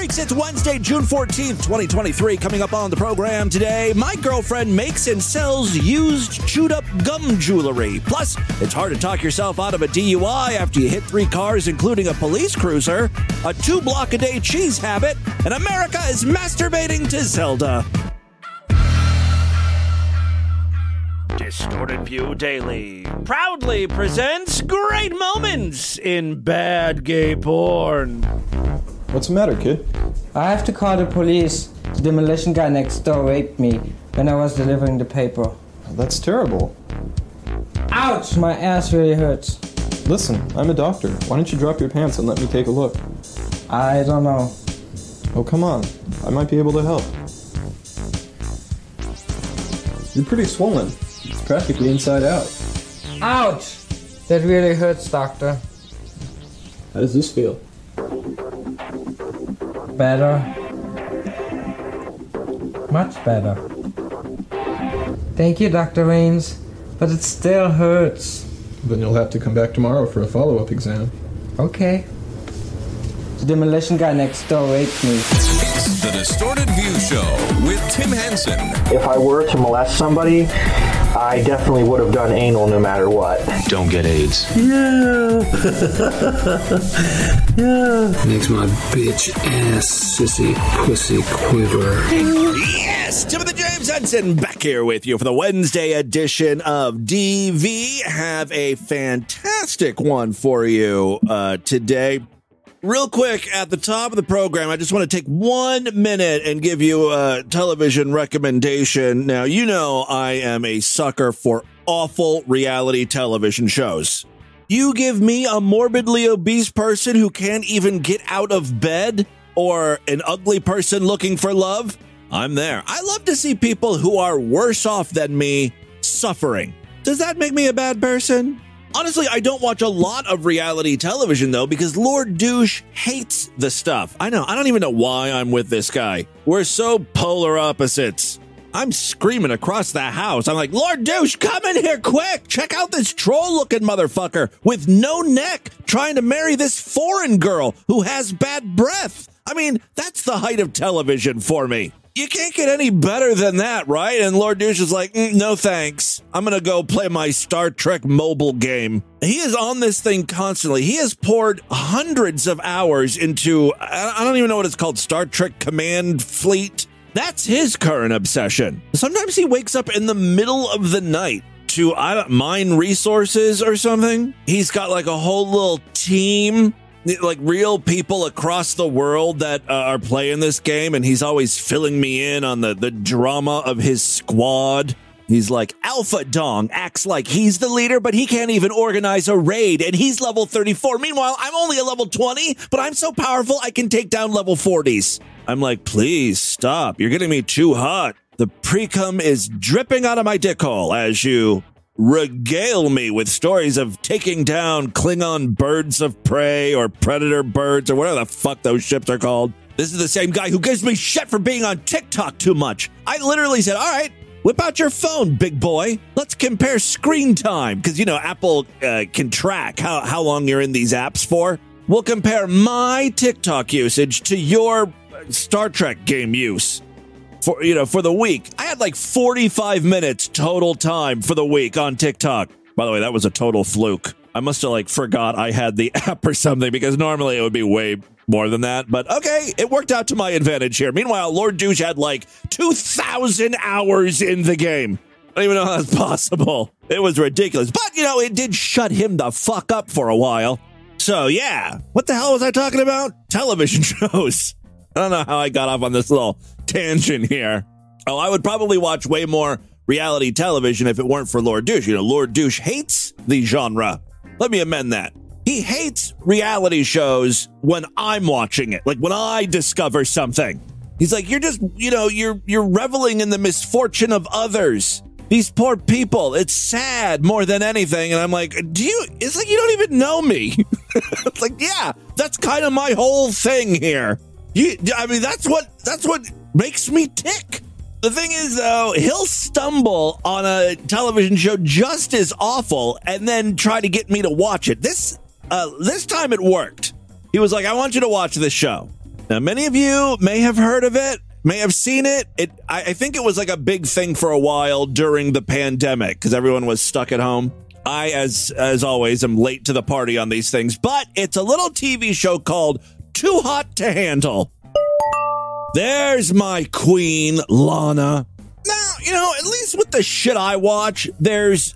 freaks, it's Wednesday, June 14th, 2023. Coming up on the program today, my girlfriend makes and sells used chewed-up gum jewelry. Plus, it's hard to talk yourself out of a DUI after you hit 3 cars, including a police cruiser, a 2-block-a-day cheese habit, and America is masturbating to Zelda. Distorted View Daily proudly presents great moments in bad gay porn. What's the matter, kid? I have to call the police. The demolition guy next door raped me when I was delivering the paper. That's terrible. Ouch! My ass really hurts. Listen, I'm a doctor. Why don't you drop your pants and let me take a look? I don't know. Oh, come on. I might be able to help. You're pretty swollen. It's practically inside out. Ouch! That really hurts, doctor. How does this feel? Better. Much better. Thank you, Dr. Rains, but it still hurts. Then you'll have to come back tomorrow for a follow-up exam. Okay. The demolition guy next door raped me. It's the Distorted View Show with Tim Henson. If I were to molest somebody, I definitely would have done anal no matter what. Don't get AIDS. Yeah. Yeah. Makes my bitch ass sissy pussy quiver. Yes, Timothy James Henson back here with you for the Wednesday edition of DV. Have a fantastic one for you today. Real quick, at the top of the program, I just want to take 1 minute and give you a television recommendation. Now, you know I am a sucker for awful reality television shows. You give me a morbidly obese person who can't even get out of bed, or an ugly person looking for love, I'm there. I love to see people who are worse off than me suffering. Does that make me a bad person? Honestly, I don't watch a lot of reality television, though, because Lord Douche hates the stuff. I know. I don't even know why I'm with this guy. We're so polar opposites. I'm screaming across the house. I'm like, Lord Douche, come in here quick. Check out this troll-looking motherfucker with no neck trying to marry this foreign girl who has bad breath. I mean, that's the height of television for me. You can't get any better than that, right? And Lord Douche is like, no thanks. I'm going to go play my Star Trek mobile game. He is on this thing constantly. He has poured hundreds of hours into, I don't even know what it's called, Star Trek Command Fleet. That's his current obsession. Sometimes he wakes up in the middle of the night to mine resources or something. He's got like a whole little team, like real people across the world that are playing this game, and he's always filling me in on the drama of his squad. He's like, Alpha Dong acts like he's the leader, but he can't even organize a raid, and he's level 34. Meanwhile, I'm only a level 20, but I'm so powerful I can take down level 40s. I'm like, please stop. You're getting me too hot. The pre-cum is dripping out of my dick hole as you regale me with stories of taking down Klingon birds of prey or predator birds or whatever the fuck those ships are called. This is the same guy who gives me shit for being on TikTok too much. I literally said, all right, whip out your phone, big boy. Let's compare screen time. Because, you know, Apple can track how long you're in these apps for. We'll compare my TikTok usage to your Star Trek game use. For the week. I had like 45 minutes total time for the week on TikTok. By the way, that was a total fluke. I must have forgot I had the app or something, because normally it would be way more than that. But okay, it worked out to my advantage here. Meanwhile, Lord Douche had 2,000 hours in the game. I don't even know how that's possible. It was ridiculous. But, it did shut him the fuck up for a while. So, yeah. What the hell was I talking about? Television shows. I don't know how I got off on this little tangent here. Oh, I would probably watch way more reality television if it weren't for Lord Douche. Lord Douche hates the genre. Let me amend that. He hates reality shows when I'm watching it. Like when I discover something. He's like, you're just, you're reveling in the misfortune of others. These poor people. It's sad more than anything. And I'm like, it's like you don't even know me. It's like, yeah, that's kind of my whole thing here. That's what makes me tick. The thing is, though, he'll stumble on a television show just as awful and then try to get me to watch it. This time it worked. He was like, I want you to watch this show. Now, many of you may have heard of it, may have seen it. I think it was like a big thing for a while during the pandemic because everyone was stuck at home. I, as always, am late to the party on these things, but it's a little TV show called Too Hot to Handle. There's my queen, Lana. Now, at least with the shit I watch, there's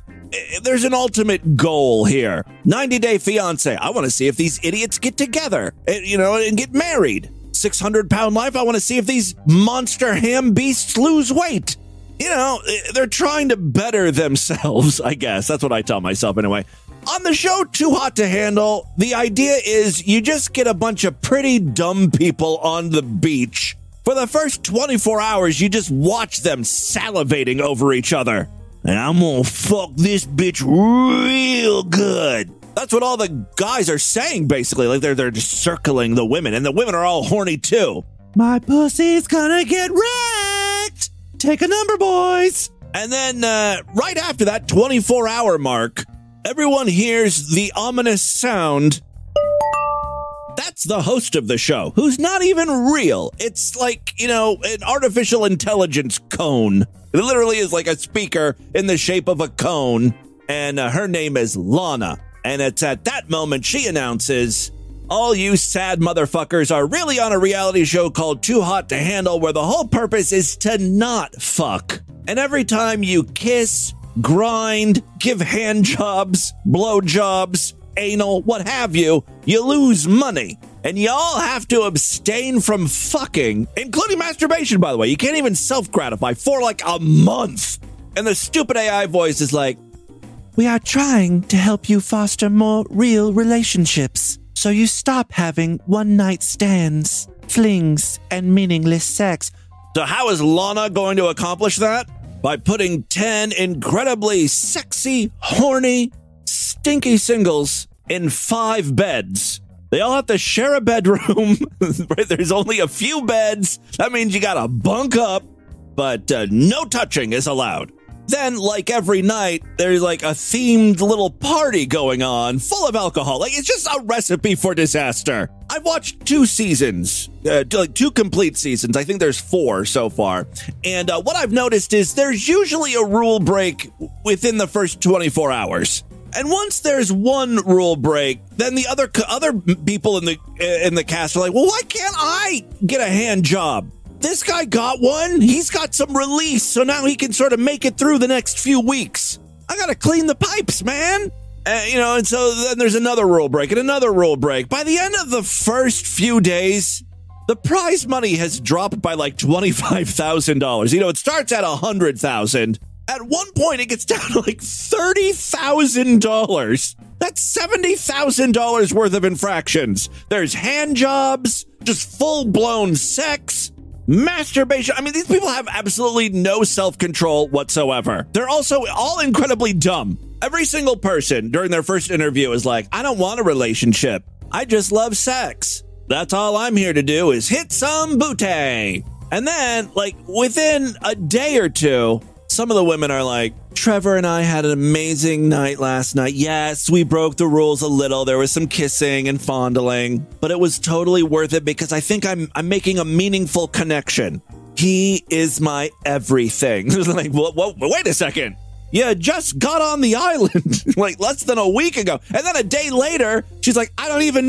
an ultimate goal here. 90 Day Fiancé. I want to see if these idiots get together, and get married. 600-pound life. I want to see if these monster ham beasts lose weight. They're trying to better themselves, I guess. That's what I tell myself anyway. On the show Too Hot to Handle, the idea is you just get a bunch of pretty dumb people on the beach. For the first 24 hours, you just watch them salivating over each other. And I'm gonna fuck this bitch real good. That's what all the guys are saying, basically. Like they're just circling the women, and the women are all horny too. My pussy's gonna get wrecked. Take a number, boys. And then right after that 24-hour mark, everyone hears the ominous sound. That's the host of the show, who's not even real. It's like, an artificial intelligence cone. It literally is like a speaker in the shape of a cone, and her name is Lana. And it's at that moment she announces, all you sad motherfuckers are really on a reality show called Too Hot to Handle, where the whole purpose is to not fuck. And every time you kiss, grind, give hand jobs, blow jobs, anal, what have you, you lose money. And y'all have to abstain from fucking, including masturbation, by the way. You can't even self-gratify for like a month. And the stupid AI voice is like, we are trying to help you foster more real relationships, so you stop having one-night stands, flings, and meaningless sex. So how is Lana going to accomplish that? By putting 10 incredibly sexy, horny, stinky singles in 5 beds. They all have to share a bedroom. Right? There's only a few beds. That means you gotta bunk up, but no touching is allowed. Then, like every night, there's like a themed little party going on full of alcohol. Like, it's just a recipe for disaster. I've watched 2 seasons, like 2 complete seasons. I think there's 4 so far. And what I've noticed is there's usually a rule break within the first 24 hours. And once there's one rule break, then the other people in the cast are like, well, why can't I get a hand job? This guy got one. He's got some release, so now he can sort of make it through the next few weeks. I gotta clean the pipes, man. And so then there's another rule break and another rule break. By the end of the first few days, the prize money has dropped by like $25,000. It starts at $100,000. At one point, it gets down to like $30,000. That's $70,000 worth of infractions. There's hand jobs, just full-blown sex, masturbation. I mean, these people have absolutely no self-control whatsoever. They're also all incredibly dumb. Every single person during their first interview is like, I don't want a relationship. I just love sex. That's all I'm here to do is hit some booty. And then, like, within a day or two, some of the women are like, Trevor and I had an amazing night last night. Yes, we broke the rules a little. There was some kissing and fondling, but it was totally worth it because I think I'm making a meaningful connection. He is my everything. It was like, wait a second. You just got on the island like less than a week ago. And then a day later, she's like, I don't even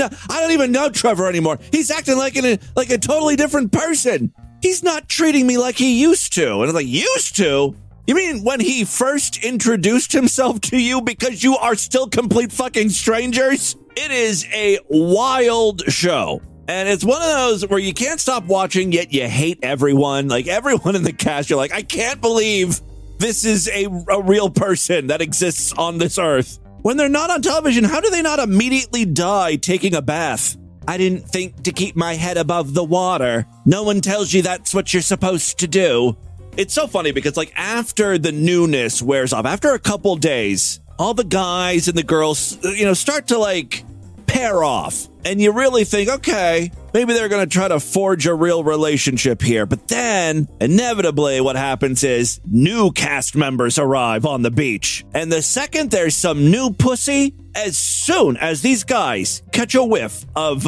know Trevor anymore. He's acting like a totally different person. He's not treating me like he used to. And I'm like, used to? You mean when he first introduced himself to you because you are still complete fucking strangers? It is a wild show. And it's one of those where you can't stop watching, yet you hate everyone. Like everyone in the cast, you're like, I can't believe this is a real person that exists on this earth. When they're not on television, how do they not immediately die taking a bath? I didn't think to keep my head above the water. No one tells you that's what you're supposed to do. It's so funny because, like, after the newness wears off, after a couple days, all the guys and the girls, start to, like, pair off. And you really think, okay, maybe they're going to try to forge a real relationship here. But then, inevitably, what happens is new cast members arrive on the beach. And the second there's some new pussy, as soon as these guys catch a whiff of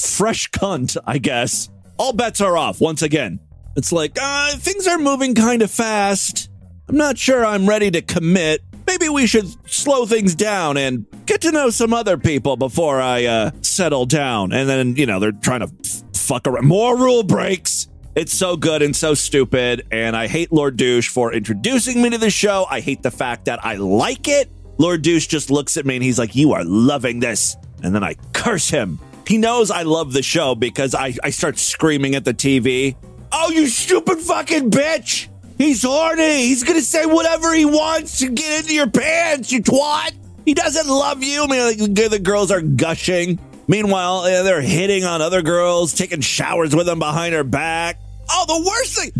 fresh cunt, I guess. All bets are off once again. It's like, things are moving kind of fast. I'm not sure I'm ready to commit. Maybe we should slow things down and get to know some other people before I settle down. And then, they're trying to fuck around. More rule breaks. It's so good and so stupid. And I hate Lord Douche for introducing me to the show. I hate the fact that I like it. Lord Douche just looks at me and he's like, you are loving this. And then I curse him. He knows I love the show because I start screaming at the TV. Oh, you stupid fucking bitch. He's horny. He's going to say whatever he wants to get into your pants, you twat. He doesn't love you. I mean, the girls are gushing. Meanwhile, they're hitting on other girls, taking showers with them behind her back. Oh, the worst thing.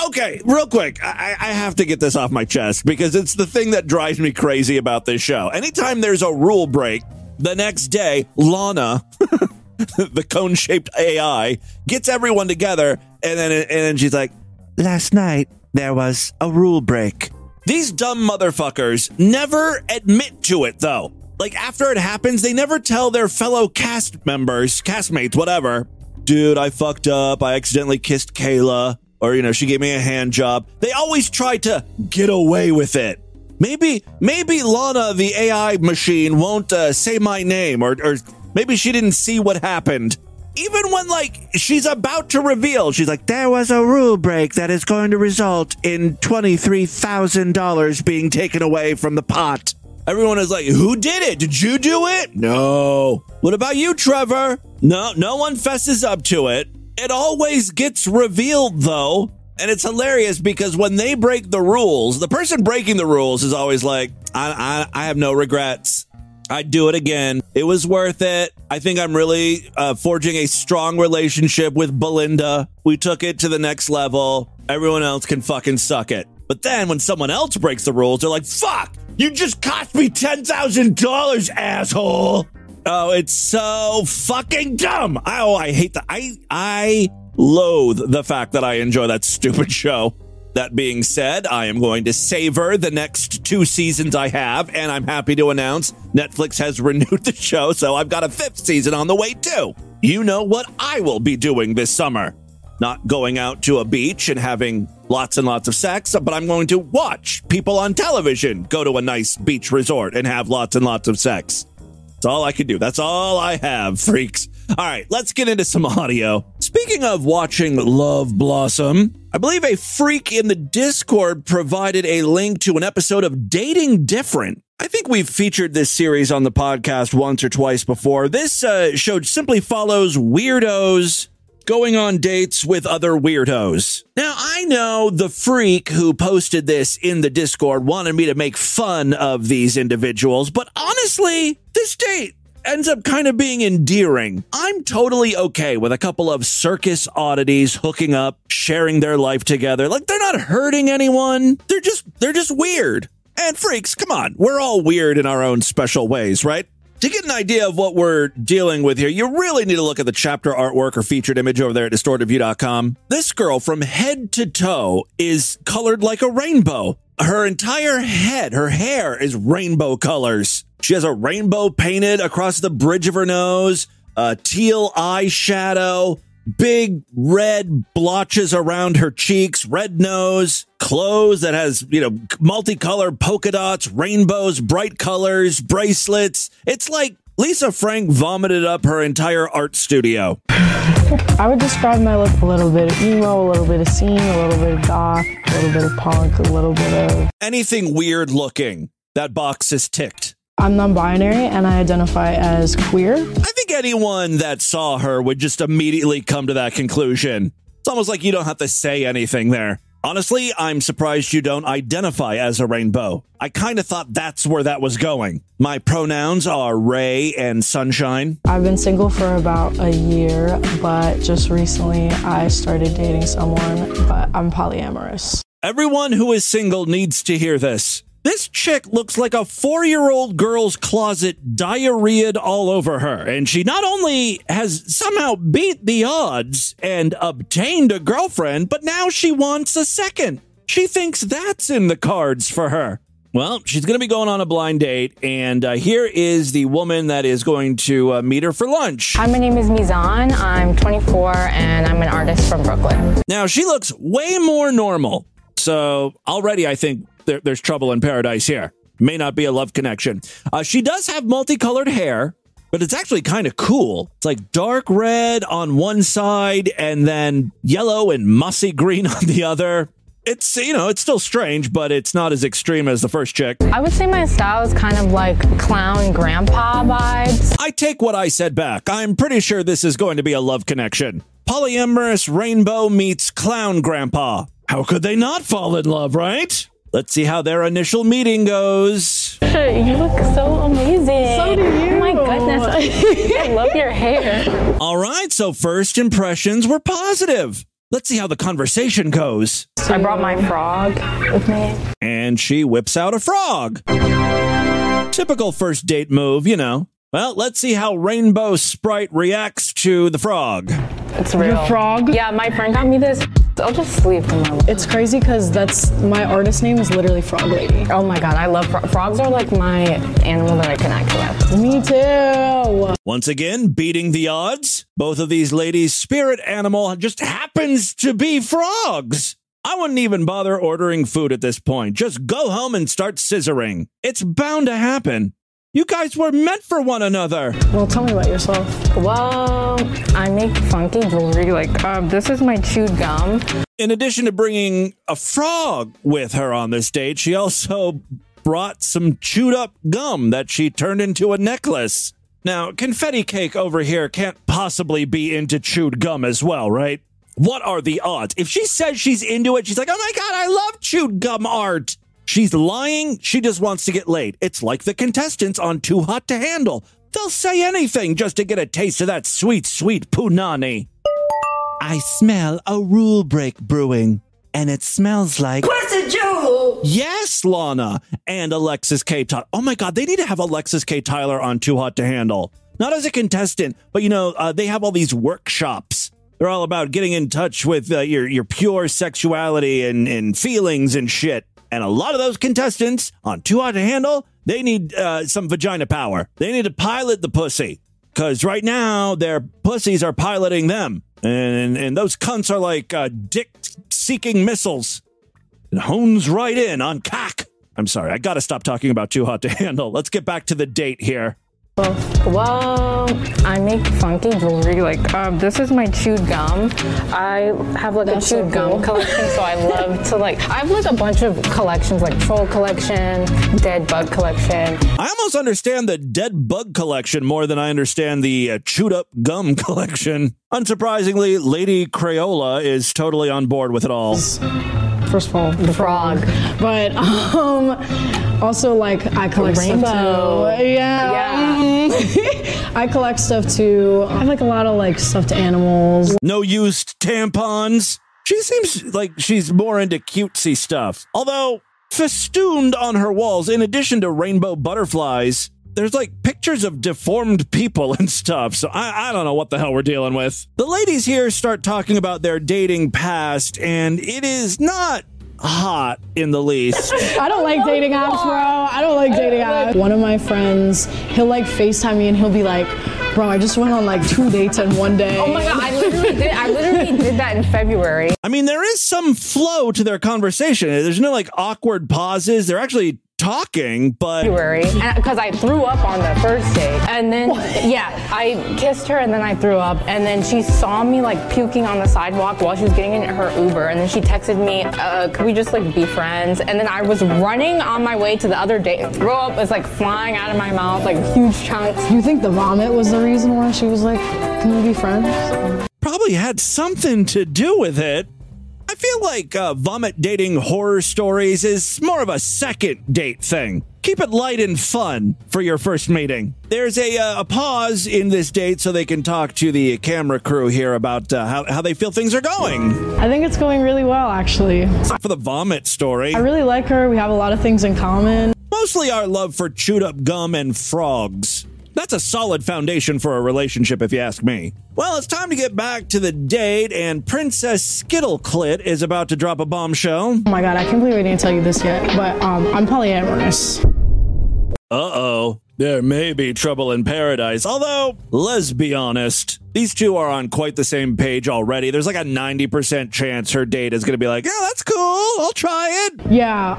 Okay, real quick. I have to get this off my chest because it's the thing that drives me crazy about this show. Anytime there's a rule break, the next day, Lana, the cone-shaped AI, gets everyone together, and then she's like, last night, there was a rule break. These dumb motherfuckers never admit to it, though. Like, after it happens, they never tell their fellow castmates, whatever. Dude, I fucked up. I accidentally kissed Kayla. Or, she gave me a hand job. They always try to get away with it. Maybe Lana, the AI machine, won't say my name. Or maybe she didn't see what happened. Even when, she's about to reveal, she's like, there was a rule break that is going to result in $23,000 being taken away from the pot. Everyone is like, who did it? Did you do it? No. What about you, Trevor? No one fesses up to it. It always gets revealed, though. And it's hilarious because when they break the rules, the person breaking the rules is always like, I have no regrets. I'd do it again. It was worth it. I think I'm really forging a strong relationship with Belinda. We took it to the next level. Everyone else can fucking suck it. But then when someone else breaks the rules, they're like, fuck, you just cost me $10,000, asshole. Oh, it's so fucking dumb. Oh, I hate that. I loathe the fact that I enjoy that stupid show. That being said, I am going to savor the next 2 seasons I have, and I'm happy to announce Netflix has renewed the show, so I've got a 5th season on the way too. You know what I will be doing this summer. Not going out to a beach and having lots and lots of sex, but I'm going to watch people on television go to a nice beach resort and have lots and lots of sex. That's all I can do. That's all I have, freaks. All right, let's get into some audio. Speaking of watching Love Blossom, I believe a freak in the Discord provided a link to an episode of Dating Different. I think we've featured this series on the podcast once or twice before. This show simply follows weirdos going on dates with other weirdos. Now, I know the freak who posted this in the Discord wanted me to make fun of these individuals, but honestly, this date ends up kind of being endearing. I'm totally okay with a couple of circus oddities hooking up, sharing their life together. Like, they're not hurting anyone. They're just weird. And freaks, come on, we're all weird in our own special ways, right? To get an idea of what we're dealing with here, you really need to look at the chapter artwork or featured image over there at distortedview.com. This girl from head to toe is colored like a rainbow. Her entire head, her hair is rainbow colors. She has a rainbow painted across the bridge of her nose, teal eyeshadow, big red blotches around her cheeks, red nose, clothes that has, multicolored polka dots, rainbows, bright colors, bracelets. It's like Lisa Frank vomited up her entire art studio. I would describe my look a little bit of emo, a little bit of scene, a little bit of goth, a little bit of punk, a little bit of... anything weird looking. That box is ticked. I'm non-binary and I identify as queer. I think anyone that saw her would just immediately come to that conclusion. It's almost like you don't have to say anything there. Honestly, I'm surprised you don't identify as a rainbow. I kind of thought that's where that was going. My pronouns are Ray and Sunshine. I've been single for about a year, but just recently I started dating someone, but I'm polyamorous. Everyone who is single needs to hear this. This chick looks like a 4-year-old girl's closet diarrheaed all over her, and she not only has somehow beat the odds and obtained a girlfriend, but now she wants a second. She thinks that's in the cards for her. Well, she's going to be going on a blind date, and here is the woman that is going to meet her for lunch. Hi, my name is Mizan. I'm 24, and I'm an artist from Brooklyn. Now, she looks way more normal, so already I think there's trouble in paradise here. May not be a love connection. She does have multicolored hair, but it's actually kind of cool. It's like dark red on one side, and then yellow and mossy green on the other. It's, you know, it's still strange, but it's not as extreme as the first chick. I would say my style is kind of like clown grandpa vibes. I take what I said back. I'm pretty sure this is going to be a love connection. Polyamorous rainbow meets clown grandpa. How could they not fall in love, right? Let's see how their initial meeting goes. You look so amazing. So do you. Oh my goodness. I love your hair. All right, so first impressions were positive. Let's see how the conversation goes. I brought my frog with me. And she whips out a frog. Typical first date move, you know. Well, let's see how Rainbow Sprite reacts to the frog. It's real. Your frog? Yeah, my friend got me this. I'll just sleep in my room. It's crazy because that's my artist name is literally Frog Lady. Oh my god, I love frogs. Are like my animal that I connect with. Me too. Once again, beating the odds. Both of these ladies' spirit animal just happens to be frogs. I wouldn't even bother ordering food at this point. Just go home and start scissoring. It's bound to happen. You guys were meant for one another. Well, tell me about yourself. Well, I make funky jewelry. Like, this is my chewed gum. In addition to bringing a frog with her on this date, she also brought some chewed up gum that she turned into a necklace. Now, Confetti Cake over here can't possibly be into chewed gum as well, right? What are the odds? If she says she's into it, she's like, oh my god, I love chewed gum art. She's lying. She just wants to get laid. It's like the contestants on Too Hot to Handle. They'll say anything just to get a taste of that sweet, sweet punani. I smell a rule break brewing, and it smells like... Pussy Joe! Yes, Lana. And Alexis K. Tyler. Oh my god, they need to have Alexis K. Tyler on Too Hot to Handle. Not as a contestant, but you know, they have all these workshops. They're all about getting in touch with your pure sexuality and feelings and shit. And a lot of those contestants on Too Hot to Handle, they need some vagina power. They need to pilot the pussy. Because right now, their pussies are piloting them. And those cunts are like dick-seeking missiles. It hones right in on cock. I'm sorry, I gotta stop talking about Too Hot to Handle. Let's get back to the date here. Well, I make funky jewelry. Like, this is my chewed gum. I have like a chewed gum collection, so I love to I have like a bunch of collections, like troll collection, dead bug collection. I almost understand the dead bug collection more than I understand the chewed up gum collection. Unsurprisingly, Lady Crayola is totally on board with it all. First of all, the frog. But also like I collect stuff too. Yeah. I collect stuff too. I have like a lot of like stuffed animals. No used tampons. She seems like she's more into cutesy stuff. Although festooned on her walls, in addition to rainbow butterflies, there's like pictures of deformed people and stuff, so I don't know what the hell we're dealing with. The ladies here start talking about their dating past, and it is not hot in the least. I don't like dating apps, bro. I don't like dating apps. One of my friends, he'll like FaceTime me and he'll be like, bro, I just went on like 2 dates in one day. Oh my god, I literally did that in February. I mean, there is some flow to their conversation. There's no like awkward pauses. They're actually talking, but because I threw up on the first date, and then I kissed her and then I threw up, and then she saw me like puking on the sidewalk while she was getting in her Uber, and then she texted me, could we just like be friends? And then I was running on my way to the other date. Throw up is like flying out of my mouth, like huge chunks. You think the vomit was the reason why she was like, can we be friends? Probably had something to do with it. I feel like vomit dating horror stories is more of a second date thing. Keep it light and fun for your first meeting. There's a pause in this date so they can talk to the camera crew here about how they feel things are going. I think it's going really well, actually. Except for the vomit story. I really like her. We have a lot of things in common. Mostly our love for chewed up gum and frogs. That's a solid foundation for a relationship, if you ask me. Well, it's time to get back to the date, and Princess Skittleclit is about to drop a bombshell. Oh my god, I can't believe I didn't tell you this yet, but I'm polyamorous. Uh-oh. There may be trouble in paradise, although, let's be honest, these two are on quite the same page already. There's like a 90% chance her date is going to be like, yeah, that's cool, I'll try it. Yeah,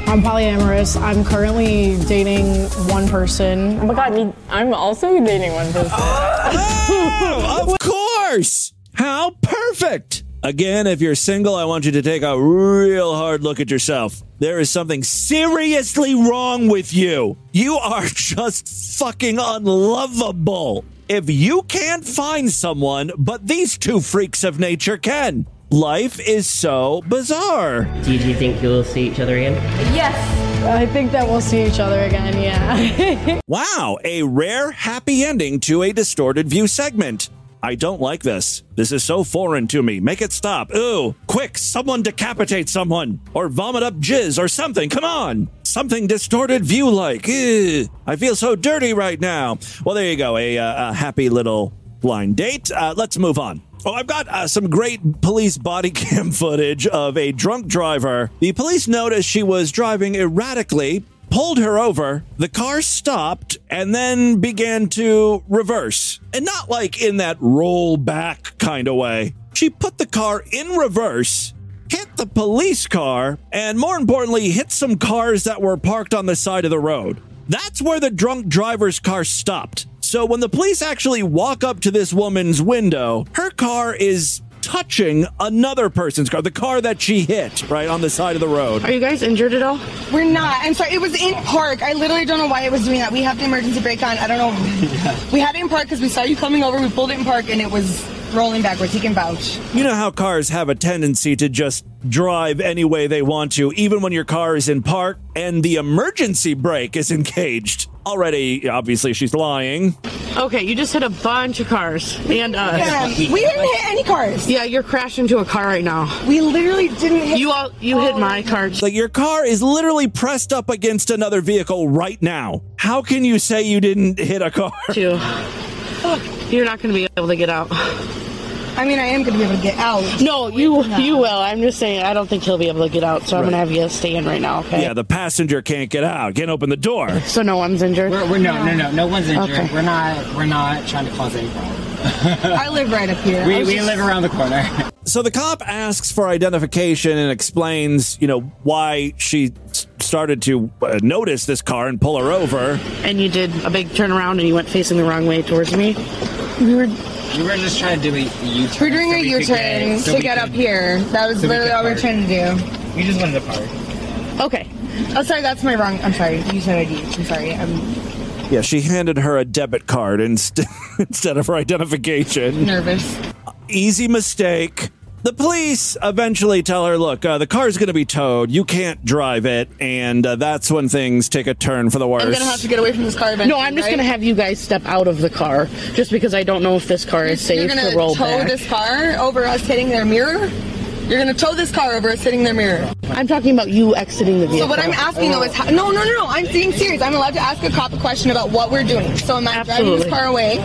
I'm polyamorous. I'm currently dating one person. Oh my god, I'm also dating one person. Oh, of course! How perfect! Again, if you're single, I want you to take a real hard look at yourself. There is something seriously wrong with you. You are just fucking unlovable. If you can't find someone, but these two freaks of nature can. Life is so bizarre. Do you think you'll see each other again? Yes. I think that we'll see each other again, yeah. Wow, a rare happy ending to a Distorted View segment. I don't like this. This is so foreign to me. Make it stop. Ooh, quick, someone decapitate someone. Or vomit up jizz or something. Come on. Something Distorted View-like. Ew, I feel so dirty right now. Well, there you go. A happy little blind date. Let's move on. Oh, I've got some great police body cam footage of a drunk driver. The police noticed she was driving erratically, pulled her over, the car stopped, and then began to reverse. And not like in that roll back kind of way. She put the car in reverse, hit the police car, and more importantly, hit some cars that were parked on the side of the road. That's where the drunk driver's car stopped. So when the police actually walk up to this woman's window, her car is touching another person's car, the car that she hit right on the side of the road. Are you guys injured at all? We're not. I'm sorry. It was in park. I literally don't know why it was doing that. We have the emergency brake on. I don't know. Yeah. We had it in park because we saw you coming over. We pulled it in park and it was rolling backwards. He can vouch. You know how cars have a tendency to just drive any way they want to, even when your car is in park and the emergency brake is engaged. Already, obviously, she's lying. Okay, you just hit a bunch of cars and us. Yeah, we didn't hit any cars. Yeah, you're crashing into a car right now. We literally didn't hit. You hit my car. Like, your car is literally pressed up against another vehicle right now. How can you say you didn't hit a car? You're not going to be able to get out. I mean, I am going to be able to get out. No, you will. I'm just saying, I don't think he'll be able to get out, so I'm going to have you stay in right now, okay? Yeah, the passenger can't get out. Can't open the door. So no one's injured? No one's injured. Okay. We're not trying to cause any problem. I live right up here. We live around the corner. So the cop asks for identification and explains, why she started to notice this car and pull her over. And you did a big turnaround and you went facing the wrong way towards me? We were just trying to do a U-turn. We're doing a U-turn to get up here. That was literally all we were trying to do. We just wanted to park. Okay. Oh, sorry, that's my wrong. I'm sorry. You said ID. I'm sorry. Yeah, she handed her a debit card instead of her identification. Nervous. Easy mistake. The police eventually tell her, look, the car's going to be towed. You can't drive it. And that's when things take a turn for the worse. I'm going to have to get away from this car eventually. No, I'm just going to have you guys step out of the car just because I don't know if this car is safe to roll back. You're going to tow this car over us hitting their mirror? You're going to tow this car over us hitting their mirror? I'm talking about you exiting the vehicle. So what I'm asking though is, no, I'm being serious. I'm allowed to ask a cop a question about what we're doing. So am I driving this car away?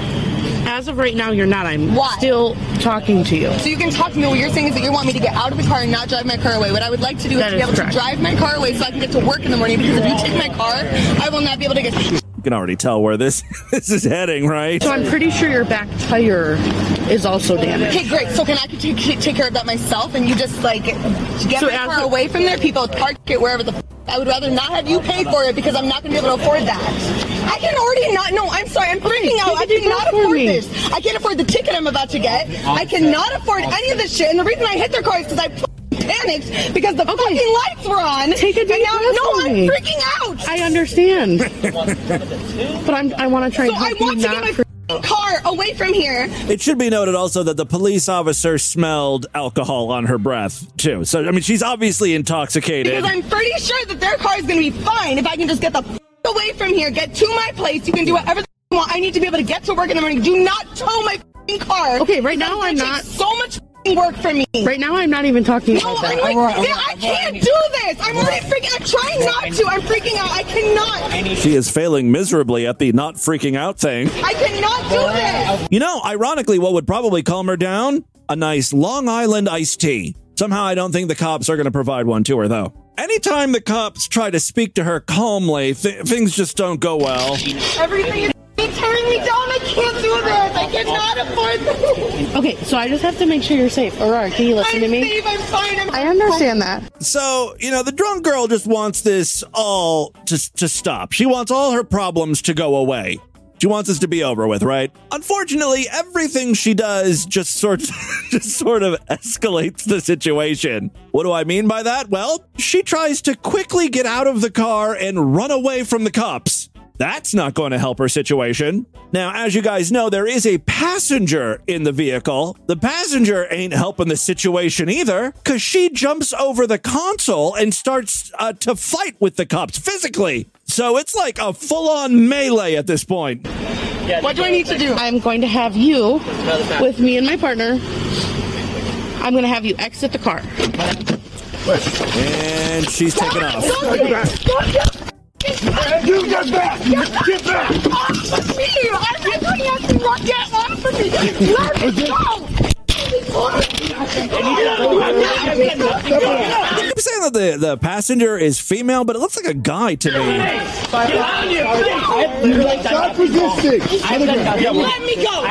As of right now, you're not. I'm Why? Still talking to you. So you can talk to me. What you're saying is that you want me to get out of the car and not drive my car away. What I would like to do is to be able to drive my car away so I can get to work in the morning, because if you take my car, I will not be able to get... You can already tell where this is heading, right? So I'm pretty sure your back tire is also damaged. Okay, great. So can I take care of that myself and you just, like, get my car away from there? People park it wherever the... I would rather not have you pay for it because I'm not going to be able to afford that. I can already not... No, I'm sorry. I'm freaking out. I cannot afford this. I can't afford the ticket I'm about to get. I cannot afford any of this shit. And the reason I hit their car is because I panicked because the fucking lights were on. Take a deep breath. No, I'm freaking out. I understand. But I want to try and help you not... get my car away from here. It should be noted also that the police officer smelled alcohol on her breath, too. So, I mean, she's obviously intoxicated. Because I'm pretty sure that their car is going to be fine if I can just get the away from here, get to my place. You can do whatever you want. I need to be able to get to work in the morning. Do not tow my car. Okay, right now I'm not... so much work for me. Right now, I'm not even talking about that. I can't do this. I'm already freaking. I'm trying not to. I'm freaking out. I cannot. She is failing miserably at the not freaking out thing. I cannot do this. You know, ironically, what would probably calm her down? A nice Long Island iced tea. Somehow I don't think the cops are going to provide one to her, though. Anytime the cops try to speak to her calmly, things just don't go well. Everything is tearing me down. I can't do this. I cannot afford this. Okay, so I just have to make sure you're safe. Aurora, can you listen to me? I'm safe. I'm fine. I understand that. So, you know, the drunk girl just wants this all to stop. She wants all her problems to go away. She wants this to be over with, right? Unfortunately, everything she does just sort of escalates the situation. What do I mean by that? Well, she tries to quickly get out of the car and run away from the cops. That's not going to help her situation. Now, as you guys know, there is a passenger in the vehicle. The passenger ain't helping the situation either, because she jumps over the console and starts to fight with the cops physically. So it's like a full-on melee at this point. What do I need to do? I'm going to have you with me and my partner. I'm going to have you exit the car. And she's taken off. You get back! Get back! Off of me! I'm not asking get off of me! Let me go! I'm saying that the passenger is female, but it looks like a guy to me. Stop resisting! Let me go!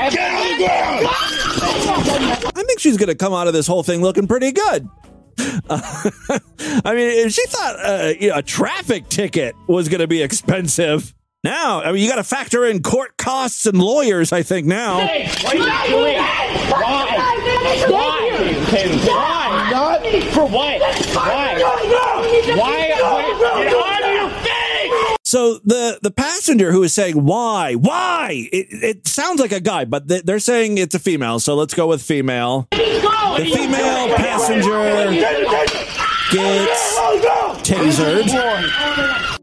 I think she's going to come out of this whole thing looking pretty good. I mean, if she thought a traffic ticket was going to be expensive, now, I mean, you got to factor in court costs and lawyers, I think, now. Hey, what are you doing? Why? Not for what? Why? Get out of your face! So the passenger who is saying, why? It sounds like a guy, but they're saying it's a female, so let's go with female. The female passenger gets tasered.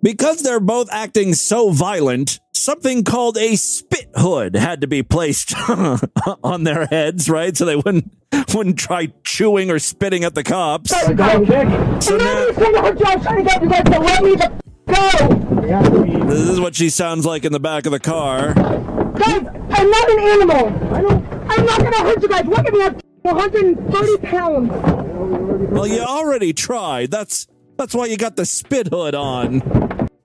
Because they're both acting so violent, something called a spit hood had to be placed on their heads, right? So they wouldn't try chewing or spitting at the cops. So now, this is what she sounds like in the back of the car. Guys, I'm not an animal. I'm not gonna hurt you guys. Look at me. I'm 130 pounds. Well, you already tried. That's why you got the spit hood on.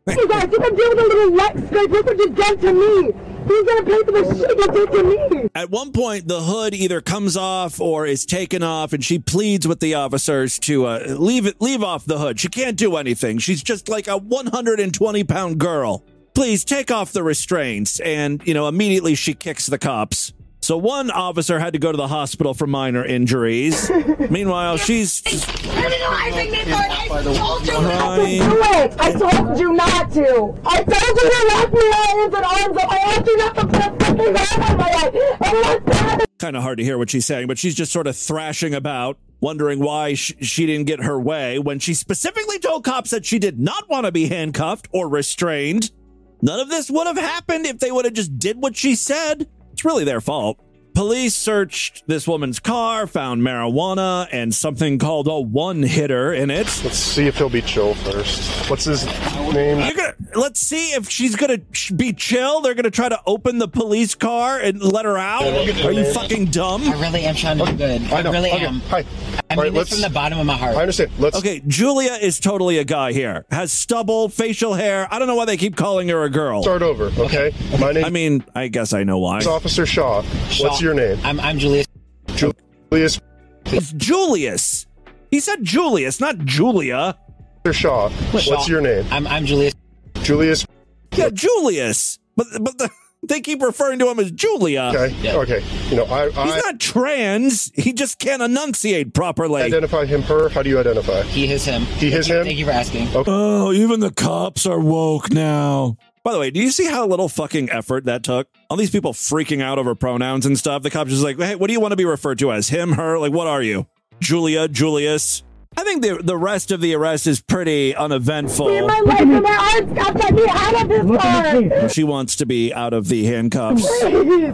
You guys, you can deal with a little Lex, guys. Look what you've done to me. Who's gonna pay for the shit you did to me? At one point, the hood either comes off or is taken off, and she pleads with the officers to leave off the hood. She can't do anything. She's just like a 120-pound girl. Please take off the restraints. And, you know, immediately she kicks the cops. So one officer had to go to the hospital for minor injuries. Meanwhile, she's Criminalizing me for it. I told you not to do it. I told you not to. I told you to lock me hands and arms up. I asked you not to put a fucking hand on my head. I'm not bad. Kind of hard to hear what she's saying, but she's just sort of thrashing about, wondering why she didn't get her way when she specifically told cops that she did not want to be handcuffed or restrained. None of this would have happened if they would have just did what she said. It's really their fault. Police searched this woman's car, found marijuana and something called a one-hitter in it. Let's see if he'll be chill first. What's his name? Let's see if she's gonna be chill. They're gonna try to open the police car and let her out. Are you fucking dumb? I really am trying to do good. I really am. Hi. I mean this from the bottom of my heart. I understand. Okay, Julia is totally a guy here. Has stubble, facial hair. I don't know why they keep calling her a girl. Start over, okay? My name. I mean, I guess I know why. It's Officer Shaw. What's your name? I'm Julius. Julius. It's Julius. He said Julius, not Julia. Officer Shaw. What's your name? I'm Julius. Julius. Yeah, Julius. But they keep referring to him as Julia. Okay. Yeah. Okay. You know, he's not trans. He just can't enunciate properly. Identify him, her. How do you identify? He, his, him. He, his, him. Thank you for asking. Okay. Oh, even the cops are woke now. By the way, do you see how little fucking effort that took? All these people freaking out over pronouns and stuff. The cops just like, hey, what do you want to be referred to as? Him, her? Like, what are you? Julia, Julius? I think the rest of the arrest is pretty uneventful. My life and my arms got let me out of this car. She wants to be out of the handcuffs. Please,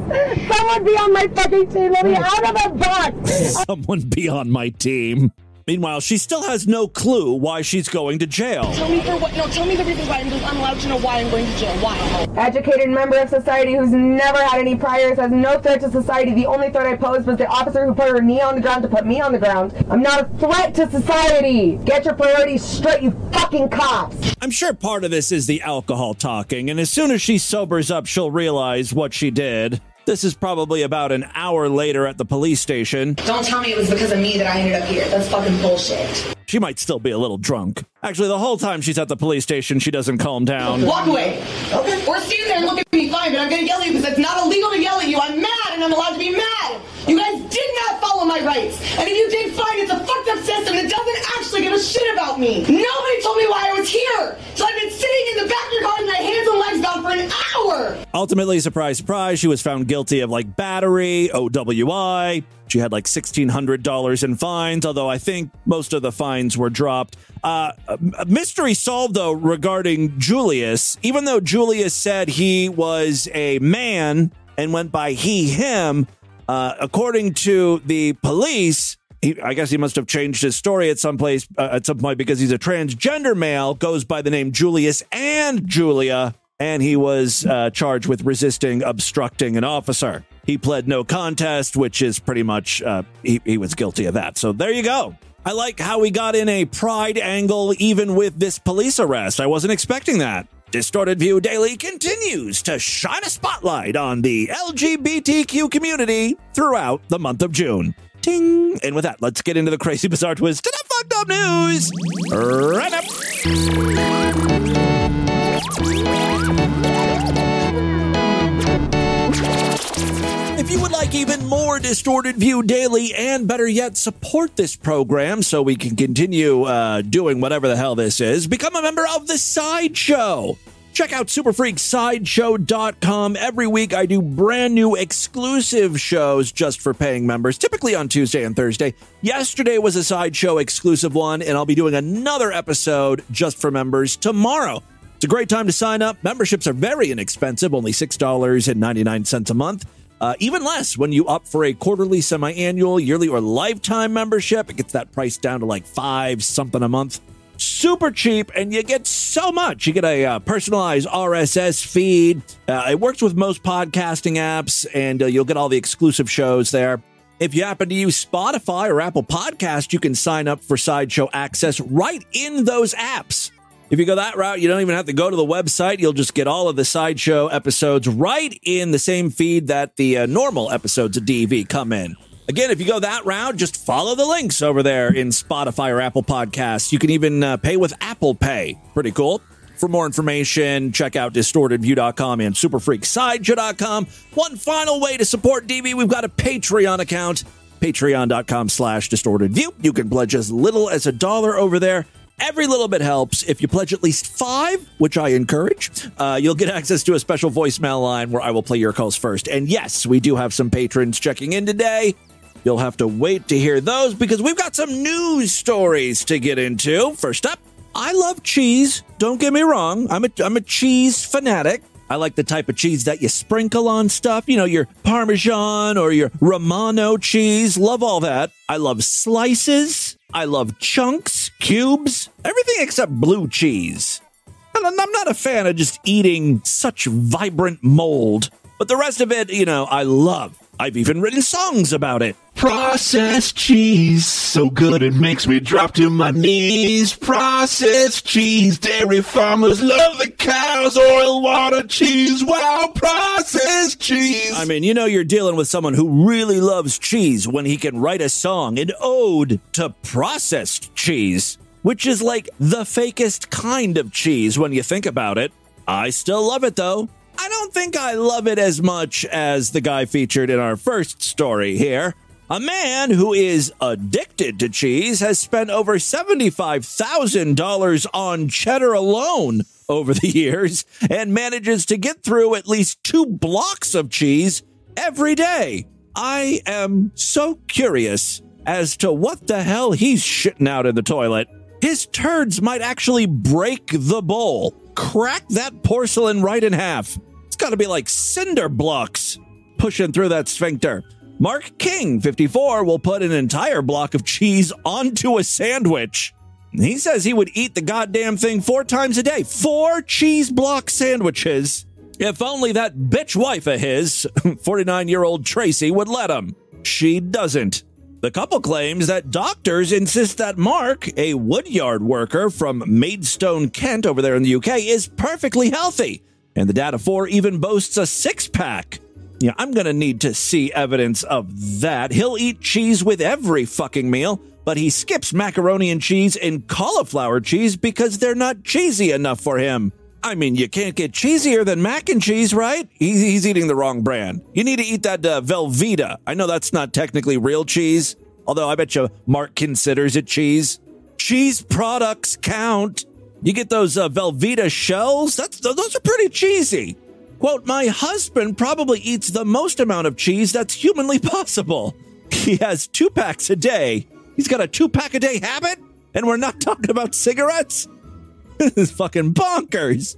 someone be on my fucking team. Let me out of the bus. Someone be on my team. Meanwhile, she still has no clue why she's going to jail. Tell me for what? No, tell me the reasons why I'm allowed to know why I'm going to jail. Why? Educated member of society who's never had any priors, has no threat to society. The only threat I posed was the officer who put her knee on the ground to put me on the ground. I'm not a threat to society. Get your priorities straight, you fucking cops. I'm sure part of this is the alcohol talking, and as soon as she sobers up, she'll realize what she did. This is probably about an hour later at the police station. Don't tell me it was because of me that I ended up here. That's fucking bullshit. She might still be a little drunk. Actually, the whole time she's at the police station, she doesn't calm down. Walk away. Okay. Or stand there and look at me fine, but I'm going to yell at you because it's not illegal to yell at you. I'm mad and I'm allowed to be mad. You guys did not follow my rights. And if you did, fine. It's a fucked up system that doesn't actually give a shit about me. Nobody told me why I was here. So I've been sitting in the back of your car with my hands and legs bound for an hour. Ultimately, surprise, surprise, she was found guilty of like battery, OWI. She had like $1,600 in fines, although I think most of the fines were dropped. Mystery solved, though, regarding Julius. Even though Julius said he was a man and went by he, him, according to the police, I guess he must have changed his story at some point because he's a transgender male, goes by the name Julius and Julia, and he was charged with resisting obstructing an officer. He pled no contest, which is pretty much he was guilty of that. So there you go. I like how we got in a pride angle even with this police arrest. I wasn't expecting that. Distorted View Daily continues to shine a spotlight on the LGBTQ community throughout the month of June. Ting! And with that, let's get into the crazy, bizarre twist to the fucked up news right up. If you would like even more Distorted View Daily and better yet, support this program so we can continue doing whatever the hell this is, become a member of the Sideshow. Check out superfreaksideshow.com. Every week I do brand new exclusive shows just for paying members, typically on Tuesday and Thursday. Yesterday was a Sideshow exclusive one, and I'll be doing another episode just for members tomorrow. It's a great time to sign up. Memberships are very inexpensive, only $6.99 a month. Even less when you opt for a quarterly, semi-annual, yearly, or lifetime membership. It gets that price down to like $5 something a month. Super cheap, and you get so much. You get a personalized RSS feed. It works with most podcasting apps, and you'll get all the exclusive shows there. If you happen to use Spotify or Apple Podcasts, you can sign up for Sideshow access right in those apps. If you go that route, you don't even have to go to the website. You'll just get all of the Sideshow episodes right in the same feed that the normal episodes of DV come in. Again, if you go that route, just follow the links over there in Spotify or Apple Podcasts. You can even pay with Apple Pay. Pretty cool. For more information, check out DistortedView.com and SuperFreakSideshow.com. One final way to support DV, we've got a Patreon account, Patreon.com/DistortedView. You can pledge as little as $1 over there. Every little bit helps. If you pledge at least $5, which I encourage, you'll get access to a special voicemail line where I will play your calls first. And yes, we do have some patrons checking in today. You'll have to wait to hear those because we've got some news stories to get into. First up, I love cheese. Don't get me wrong. I'm a cheese fanatic. I like the type of cheese that you sprinkle on stuff. You know, your Parmesan or your Romano cheese. Love all that. I love slices. I love chunks, cubes, everything except blue cheese. And I'm not a fan of just eating such vibrant mold. But the rest of it, you know, I love. I've even written songs about it. Processed cheese, so good it makes me drop to my knees. Processed cheese, dairy farmers love the cows. Oil, water, cheese, wow, processed cheese. I mean, you know you're dealing with someone who really loves cheese when he can write a song, an ode to processed cheese, which is like the fakest kind of cheese when you think about it. I still love it, though. I don't think I love it as much as the guy featured in our first story here. A man who is addicted to cheese has spent over $75,000 on cheddar alone over the years and manages to get through at least 2 blocks of cheese every day. I am so curious as to what the hell he's shitting out in the toilet. His turds might actually break the bowl, crack that porcelain right in half. It's got to be like cinder blocks pushing through that sphincter. Mark King, 54, will put an entire block of cheese onto a sandwich. He says he would eat the goddamn thing 4 times a day. 4 cheese block sandwiches. If only that bitch wife of his, 49-year-old Tracy, would let him. She doesn't. The couple claims that doctors insist that Mark, a woodyard worker from Maidstone, Kent, over there in the UK, is perfectly healthy. And the dad of 4 even boasts a 6-pack. Yeah, I'm going to need to see evidence of that. He'll eat cheese with every fucking meal, but he skips macaroni and cheese and cauliflower cheese because they're not cheesy enough for him. I mean, you can't get cheesier than mac and cheese, right? He's eating the wrong brand. You need to eat that Velveeta. I know that's not technically real cheese, although I bet you Mark considers it cheese. Cheese products count. You get those Velveeta shells, those are pretty cheesy. Quote, my husband probably eats the most amount of cheese that's humanly possible. He has 2 packs a day. He's got a 2-pack-a-day habit? And we're not talking about cigarettes? This is fucking bonkers.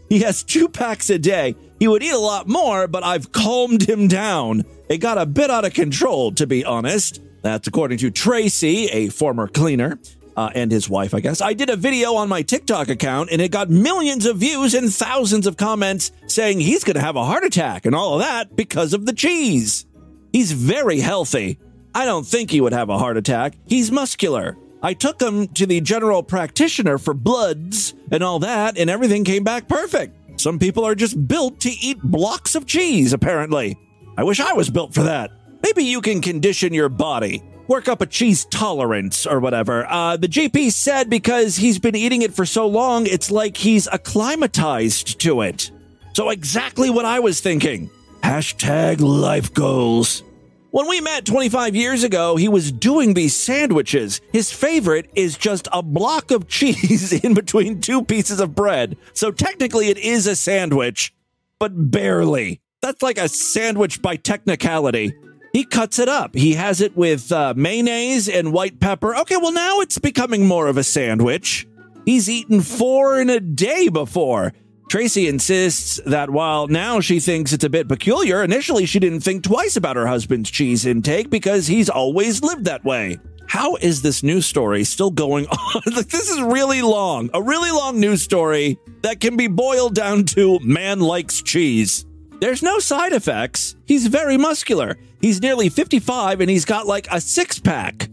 He has 2 packs a day. He would eat a lot more, but I've calmed him down. It got a bit out of control, to be honest. That's according to Tracy, a former cleaner, and his wife, I guess. I did a video on my TikTok account, and it got millions of views and thousands of comments saying he's going to have a heart attack and all of that because of the cheese. He's very healthy. I don't think he would have a heart attack. He's muscular. I took him to the general practitioner for bloods and all that, and everything came back perfect. Some people are just built to eat blocks of cheese, apparently. I wish I was built for that. Maybe you can condition your body, work up a cheese tolerance or whatever. The GP said because he's been eating it for so long, it's like he's acclimatized to it. So exactly what I was thinking. Hashtag life goals. When we met 25 years ago, he was doing these sandwiches. His favorite is just a block of cheese in between 2 pieces of bread. So technically it is a sandwich, but barely. That's like a sandwich by technicality. He cuts it up. He has it with mayonnaise and white pepper. Okay, well now it's becoming more of a sandwich. He's eaten 4 in a day before. Tracy insists that while now she thinks it's a bit peculiar, initially she didn't think twice about her husband's cheese intake because he's always lived that way. How is this news story still going on? This is really long. A really long news story that can be boiled down to man likes cheese. There's no side effects. He's very muscular. He's nearly 55 and he's got like a 6-pack.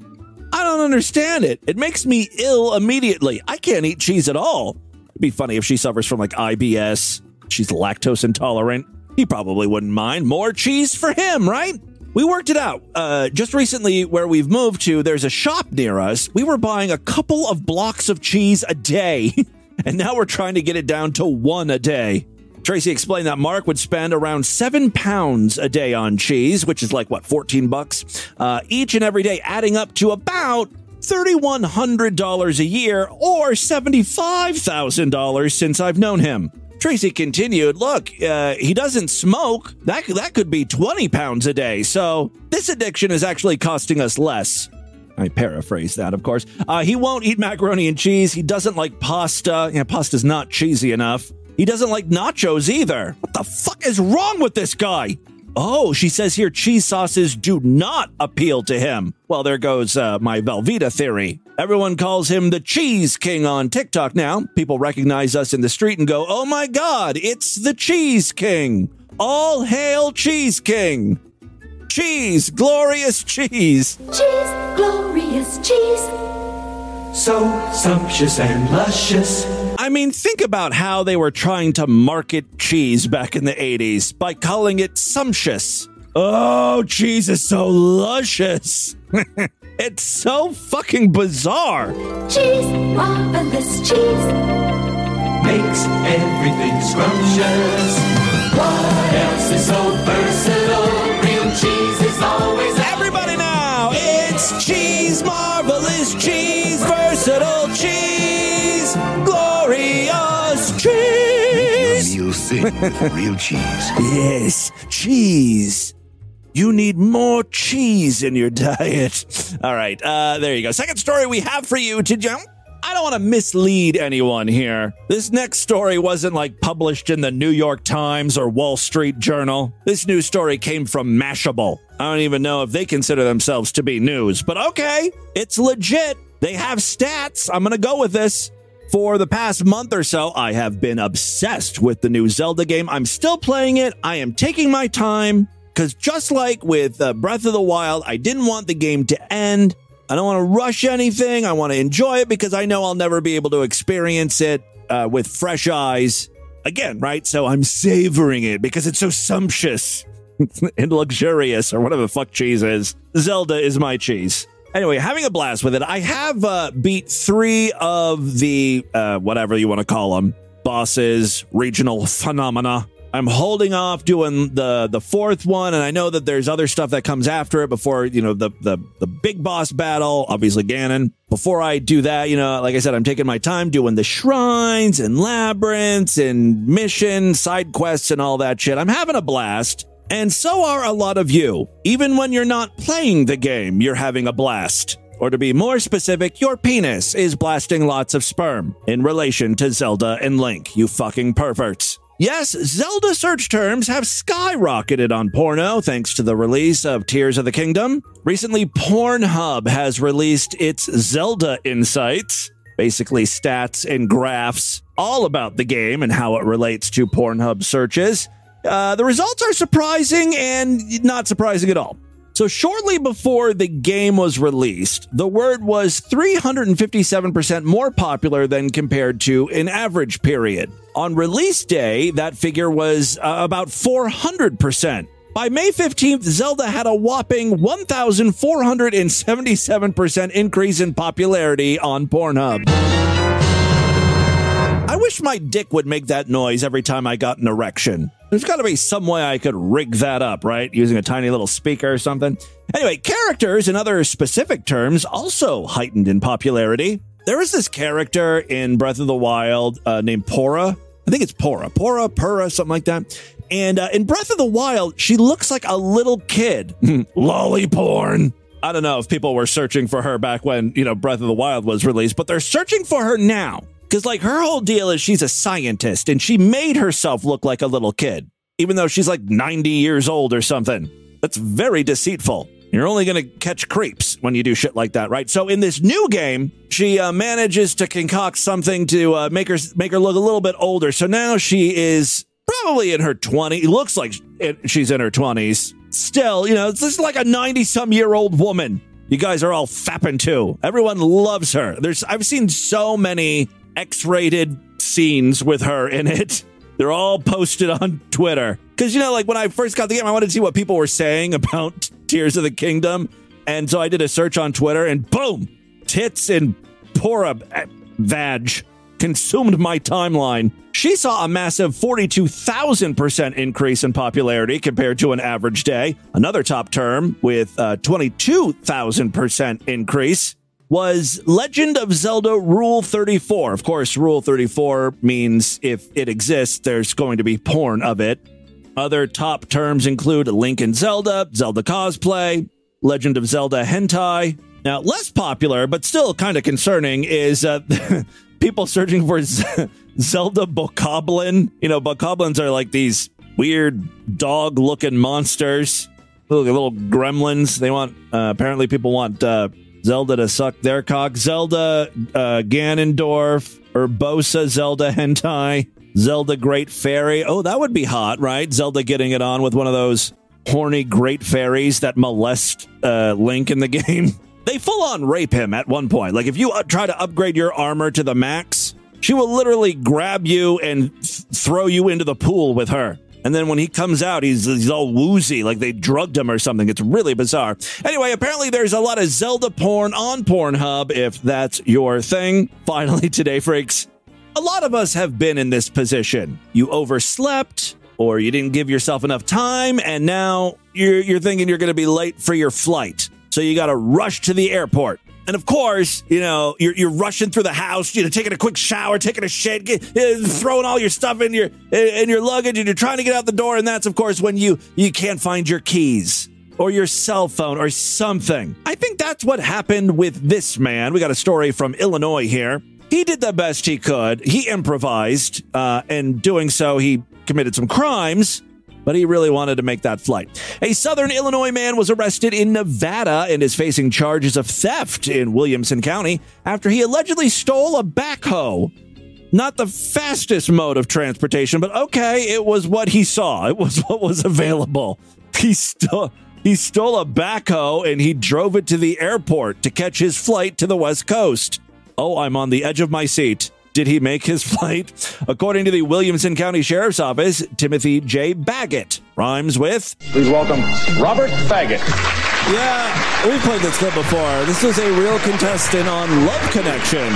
I don't understand it. It makes me ill immediately. I can't eat cheese at all. It'd be funny if she suffers from like IBS. She's lactose intolerant. He probably wouldn't mind. More cheese for him, right? We worked it out. Just recently where we've moved to, there's a shop near us. We were buying a couple of blocks of cheese a day. And now we're trying to get it down to 1 a day. Tracy explained that Mark would spend around 7 pounds a day on cheese, which is like, what, 14 bucks each and every day, adding up to about $3,100 a year or $75,000 since I've known him. Tracy continued, look, he doesn't smoke. That could be 20 pounds a day. So this addiction is actually costing us less. I paraphrase that, of course. He won't eat macaroni and cheese. He doesn't like pasta. Pasta's not cheesy enough. He doesn't like nachos either. What the fuck is wrong with this guy? Oh, she says here cheese sauces do not appeal to him. Well, there goes my Velveeta theory. Everyone calls him the Cheese King on TikTok now. People recognize us in the street and go, oh my God, it's the Cheese King. All hail Cheese King. Cheese, glorious cheese. Cheese, glorious cheese. So sumptuous and luscious. I mean, think about how they were trying to market cheese back in the 80s by calling it sumptuous. Oh, cheese is so luscious. It's so fucking bizarre. Cheese, marvelous cheese. Makes everything scrumptious. What else is so versatile? Real cheese is always... Everybody now, it's cheese, marvelous cheese, versatile cheese, glorious cheese. Your meal thick with real cheese. Yes, cheese. You need more cheese in your diet. All right, there you go. Second story we have for you to jump. I don't want to mislead anyone here. This next story wasn't like published in the New York Times or Wall Street Journal. This news story came from Mashable. I don't even know if they consider themselves to be news, but okay, it's legit. They have stats. I'm going to go with this. For the past month or so, I have been obsessed with the new Zelda game. I'm still playing it. I am taking my time because just like with Breath of the Wild, I didn't want the game to end. I don't want to rush anything. I want to enjoy it because I know I'll never be able to experience it with fresh eyes again, right? So I'm savoring it because it's so sumptuous and luxurious, or whatever the fuck cheese is. Zelda is my cheese. Anyway, having a blast with it. I have beat 3 of the, whatever you want to call them, bosses, regional phenomena. I'm holding off doing the 4th one, and I know that there's other stuff that comes after it before, you know, the big boss battle, obviously Ganon. Before I do that, you know, like I said, I'm taking my time doing the shrines and labyrinths and missions, side quests, and all that shit. I'm having a blast. And so are a lot of you. Even when you're not playing the game, you're having a blast. Or to be more specific, your penis is blasting lots of sperm in relation to Zelda and Link, you fucking perverts. Yes, Zelda search terms have skyrocketed on porno thanks to the release of Tears of the Kingdom. Recently, Pornhub has released its Zelda Insights, basically stats and graphs all about the game and how it relates to Pornhub searches. The results are surprising and not surprising at all. So shortly before the game was released, the word was 357% more popular than compared to an average period. On release day, that figure was about 400%. By May 15th, Zelda had a whopping 1,477% increase in popularity on Pornhub. I wish my dick would make that noise every time I got an erection. There's got to be some way I could rig that up, right? Using a tiny little speaker or something. Anyway, characters and other specific terms also heightened in popularity. There was this character in Breath of the Wild named Pora. I think it's Pora, something like that. And in Breath of the Wild, she looks like a little kid. Lolly porn. I don't know if people were searching for her back when, you know, Breath of the Wild was released, but they're searching for her now. Because, like, her whole deal is she's a scientist, and she made herself look like a little kid, even though she's, like, 90 years old or something. That's very deceitful. You're only going to catch creeps when you do shit like that, right? So in this new game, she manages to concoct something to make her look a little bit older. So now she is probably in her 20s. It looks like she's in her 20s. Still, you know, this is like a 90-some-year-old woman. You guys are all fapping too. Everyone loves her. I've seen so many X-rated scenes with her in it. They're all posted on Twitter. Because, you know, like when I first got the game, I wanted to see what people were saying about Tears of the Kingdom. And so I did a search on Twitter and boom, tits and Pora vag consumed my timeline. She saw a massive 42,000% increase in popularity compared to an average day. Another top term with 22,000% increase was Legend of Zelda Rule 34. Of course, Rule 34 means if it exists, there's going to be porn of it. Other top terms include Link and Zelda, Zelda cosplay, Legend of Zelda hentai. Now, less popular, but still kind of concerning, is people searching for Zelda bokoblin. You know, bokoblins are like these weird dog-looking monsters, little gremlins. They want, apparently people want Zelda to suck their cock. Zelda Ganondorf, Urbosa Zelda hentai, Zelda Great Fairy. Oh, that would be hot, right? Zelda getting it on with one of those horny great fairies that molest Link in the game. They full-on rape him at one point. Like, if you try to upgrade your armor to the max, she will literally grab you and throw you into the pool with her. And then when he comes out, he's all woozy, like they drugged him or something. It's really bizarre. Anyway, apparently there's a lot of Zelda porn on Pornhub, if that's your thing. Finally today, freaks. A lot of us have been in this position. You overslept, or you didn't give yourself enough time, and now you're thinking you're going to be late for your flight. So you got to rush to the airport. And of course, you know, you're rushing through the house, you know, taking a quick shower, taking a shit, throwing all your stuff in your luggage, and you're trying to get out the door. And that's, of course, when you can't find your keys. or your cell phone or something. I think that's what happened with this man. We got a story from Illinois here. He did the best he could. He improvised, and doing so, he committed some crimes, but he really wanted to make that flight. A Southern Illinois man was arrested in Nevada and is facing charges of theft in Williamson County after he allegedly stole a backhoe. Not the fastest mode of transportation, but okay, it was what he saw. It was what was available. He stole a backhoe and he drove it to the airport to catch his flight to the West Coast. Oh, I'm on the edge of my seat. Did he make his flight? According to the Williamson County Sheriff's Office, Timothy J. Baggett rhymes with... Please welcome Robert Baggett. Yeah, we've played this clip before. This is a real contestant on Love Connection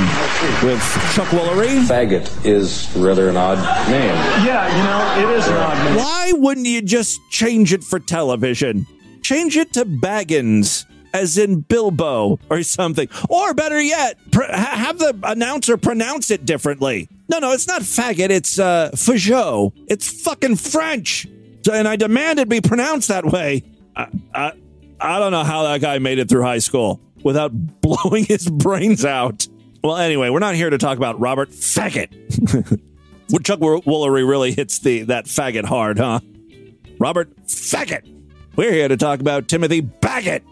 with Chuck Woolery. Baggett is rather an odd name. Yeah, it is an odd name. Why wouldn't you just change it for television? Change it to Baggins, as in Bilbo or something. Or better yet, have the announcer pronounce it differently. No, it's not faggot, it's Fajot. It's fucking French. And I demand it be pronounced that way. I don't know how that guy made it through high school without blowing his brains out. Well, anyway, we're not here to talk about Robert Faggot. Chuck Woolery really hits that faggot hard, huh? Robert Faggot. We're here to talk about Timothy Baggett.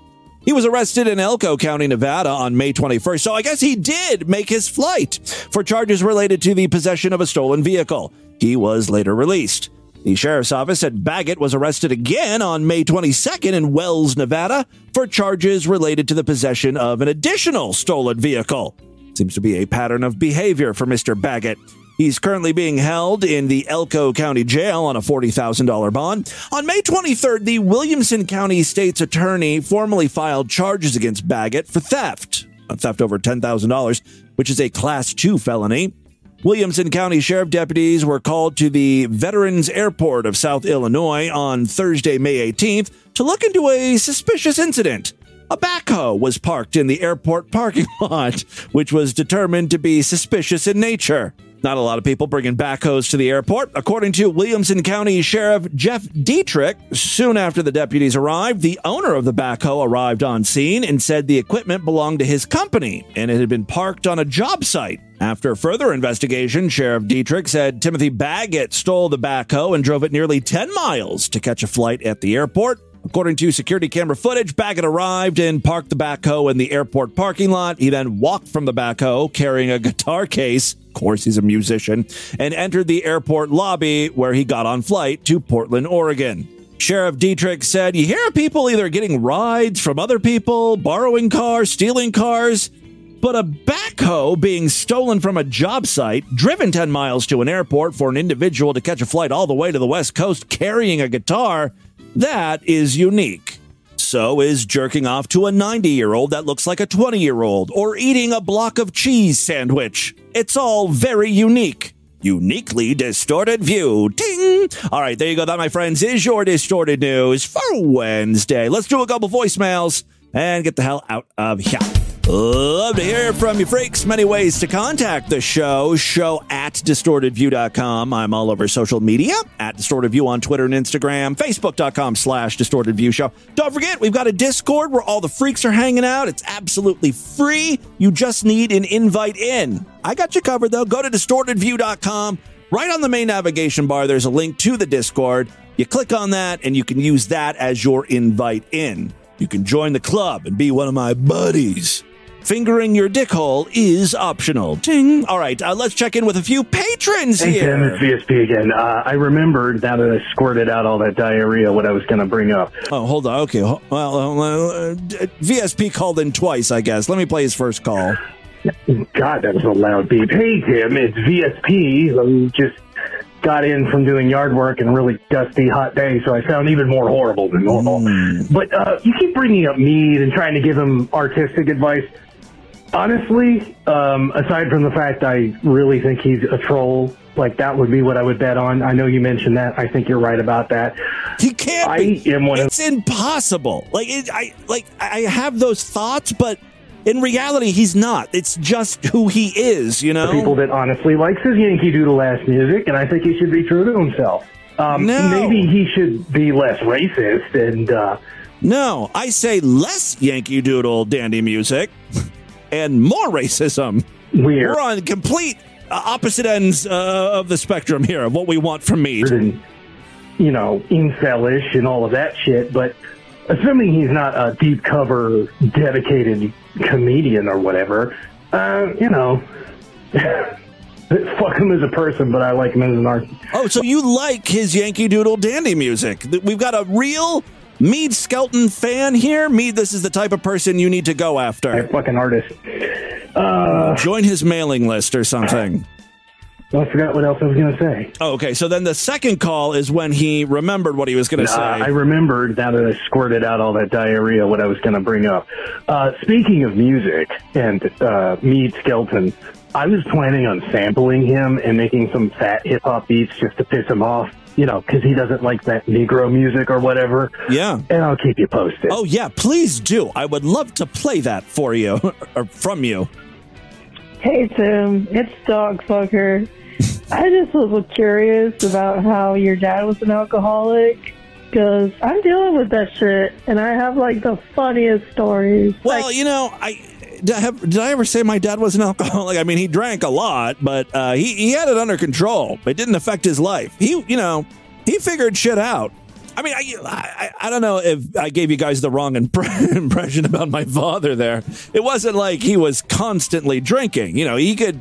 He was arrested in Elko County, Nevada on May 21st, so I guess he did make his flight for charges related to the possession of a stolen vehicle. He was later released. The sheriff's office said Baggett was arrested again on May 22nd in Wells, Nevada, for charges related to the possession of an additional stolen vehicle. Seems to be a pattern of behavior for Mr. Baggett. He's currently being held in the Elko County Jail on a $40,000 bond. On May 23rd, the Williamson County State's Attorney formally filed charges against Baggett for theft over $10,000, which is a Class 2 felony. Williamson County Sheriff deputies were called to the Veterans Airport of South Illinois on Thursday, May 18th, to look into a suspicious incident. A backhoe was parked in the airport parking lot, which was determined to be suspicious in nature. Not a lot of people bringing backhoes to the airport. According to Williamson County Sheriff Jeff Dietrich, soon after the deputies arrived, the owner of the backhoe arrived on scene and said the equipment belonged to his company and it had been parked on a job site. After further investigation, Sheriff Dietrich said Timothy Baggett stole the backhoe and drove it nearly 10 miles to catch a flight at the airport. According to security camera footage, Baggett arrived and parked the backhoe in the airport parking lot. He then walked from the backhoe carrying a guitar case, of course he's a musician, and entered the airport lobby where he got on flight to Portland, Oregon. Sheriff Dietrich said, you hear of people either getting rides from other people, borrowing cars, stealing cars, but a backhoe being stolen from a job site, driven 10 miles to an airport for an individual to catch a flight all the way to the West Coast carrying a guitar, that is unique. So is jerking off to a 90-year-old that looks like a 20-year-old, or eating a block of cheese sandwich. It's all very unique. Uniquely distorted view. Ting! All right, there you go. That, my friends, is your distorted news for Wednesday. Let's do a couple voicemails and get the hell out of here. Love to hear from you freaks. Many ways to contact the show at distortedview.com. I'm all over social media at distortedview on Twitter and Instagram, facebook.com/distortedviewshow. Don't forget, we've got a Discord where all the freaks are hanging out. It's absolutely free. You just need an invite in. I got you covered, though. Go to distortedview.com. Right on the main navigation bar, there's a link to the Discord. You click on that, and you can use that as your invite in. You can join the club and be one of my buddies. Fingering your dick hole is optional. Ting. All right, let's check in with a few patrons Hey, here. Tim, it's VSP again. I remembered now that I squirted out all that diarrhea what I was going to bring up. Oh, hold on. Okay. Well, VSP called in twice, I guess. Let me play his first call. God, that was a loud beep. Hey, Tim, it's VSP. Just got in from doing yard work and a really dusty, hot day, so I sound even more horrible than normal. But you keep bringing up mead and trying to give him artistic advice. Honestly, aside from the fact I really think he's a troll, like that would be what I would bet on. I know you mentioned that. I think you're right about that. He can't be. It's impossible. I have those thoughts, but in reality, he's not. It's just who he is, you know? The people that honestly likes his Yankee Doodle-ass music, and I think he should be true to himself. No. Maybe he should be less racist and No, I say less Yankee Doodle Dandy music and more racism. Weird. We're on complete opposite ends of the spectrum here of what we want from meat. And, you know, incelish and all of that shit, but assuming he's not a deep cover, dedicated comedian or whatever, you know, fuck him as a person, but I like him as an artist. Oh, so you like his Yankee Doodle Dandy music? We've got a real Mead Skelton fan here. Mead, this is the type of person you need to go after. A fucking artist. Join his mailing list or something. I forgot what else I was going to say. Oh, okay, so then the second call is when he remembered what he was going to say. I remembered, now that I squirted out all that diarrhea, what I was going to bring up. Speaking of music and Mead Skelton, I was planning on sampling him and making some fat hip-hop beats just to piss him off, you know, because he doesn't like that Negro music or whatever. Yeah. And I'll keep you posted. Oh, yeah, please do. I would love to play that for you, or from you. Hey, Tim. It's Dogfucker. I just was curious about how your dad was an alcoholic, because I'm dealing with that shit, and I have, like, the funniest stories. Well, like, you know, did I ever say my dad was an alcoholic? I mean, he drank a lot, but he had it under control. It didn't affect his life. He figured shit out. I mean, I don't know if I gave you guys the wrong impression about my father there. It wasn't like he was constantly drinking. You know, he could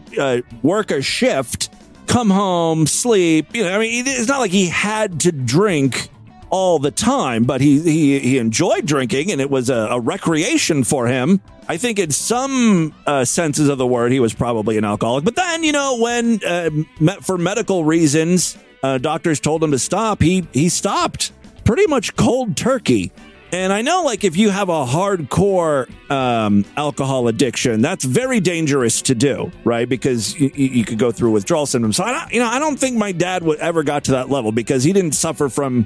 work a shift, come home, sleep. You know, I mean, it's not like he had to drink all the time, but he enjoyed drinking, and it was a recreation for him. I think in some senses of the word, he was probably an alcoholic. But then, you know, when for medical reasons, doctors told him to stop, he stopped pretty much cold turkey. And I know, like, if you have a hardcore alcohol addiction, that's very dangerous to do, right? Because you could go through withdrawal symptoms. So I don't think my dad would ever got to that level, because he didn't suffer from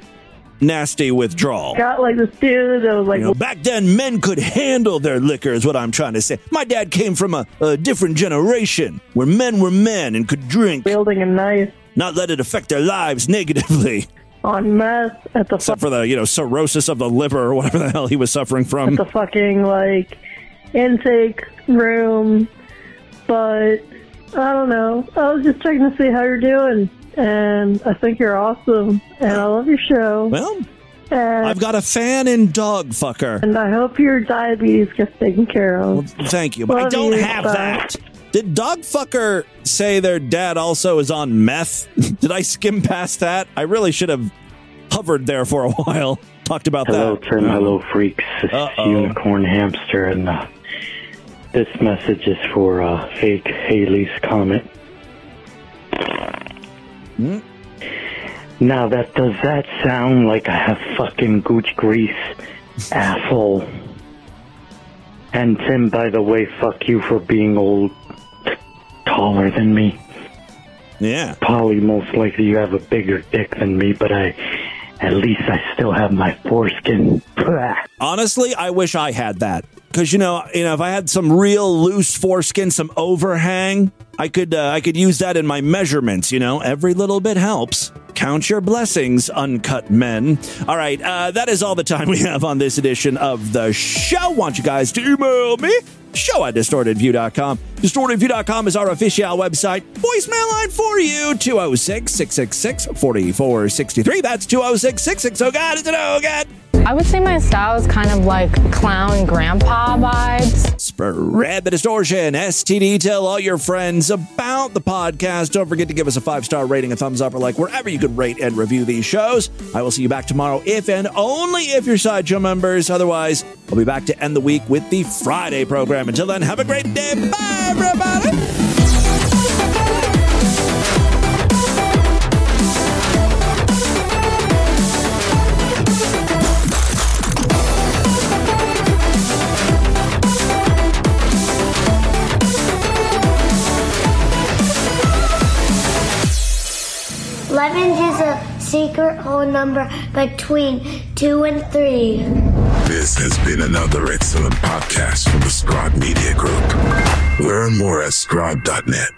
nasty withdrawal. Got like this dude that was like, you know, back then men could handle their liquor, is what I'm trying to say. My dad came from a different generation where men were men and could drink, wielding a knife, not let it affect their lives negatively. On meth at the except for the, you know, cirrhosis of the liver or whatever the hell he was suffering from. At the fucking like intake room. But I don't know. I was just checking to see how you're doing. And I think you're awesome. And I love your show. Well, I've got a fan in Dogfucker. And I hope your diabetes gets taken care of. Well, thank you, but I don't have that. Did Dogfucker say their dad also is on meth? Did I skim past that? I really should have hovered there for a while. Talked about hello, that. Tim. Hello, freaks. This is Unicorn Hamster, and this message is for fake Haley's comment. Now, does that sound like I have fucking gooch grease, asshole? And Tim, by the way, fuck you for being taller than me. Yeah. Probably most likely you have a bigger dick than me, but at least I still have my foreskin. Honestly, I wish I had that. Because, you know, if I had some real loose foreskin, some overhang, I could use that in my measurements, you know. Every little bit helps. Count your blessings, uncut men. All right, that is all the time we have on this edition of the show. Want you guys to email me, show@distortedview.com. Distortedview.com is our official website. Voicemail line for you, 206-666-4463. That's 206-66. Oh, God, is it oh, God? I would say my style is kind of like clown grandpa vibes. Spread the distortion. STD, tell all your friends about the podcast. Don't forget to give us a 5-star rating, a thumbs up, or like wherever you could rate and review these shows. I will see you back tomorrow if and only if you're Sideshow members. Otherwise, I'll be back to end the week with the Friday program. Until then, have a great day. Bye, everybody. 11 is a secret whole number between 2 and 3. This has been another excellent podcast from the Scribe Media Group. Learn more at scribe.net.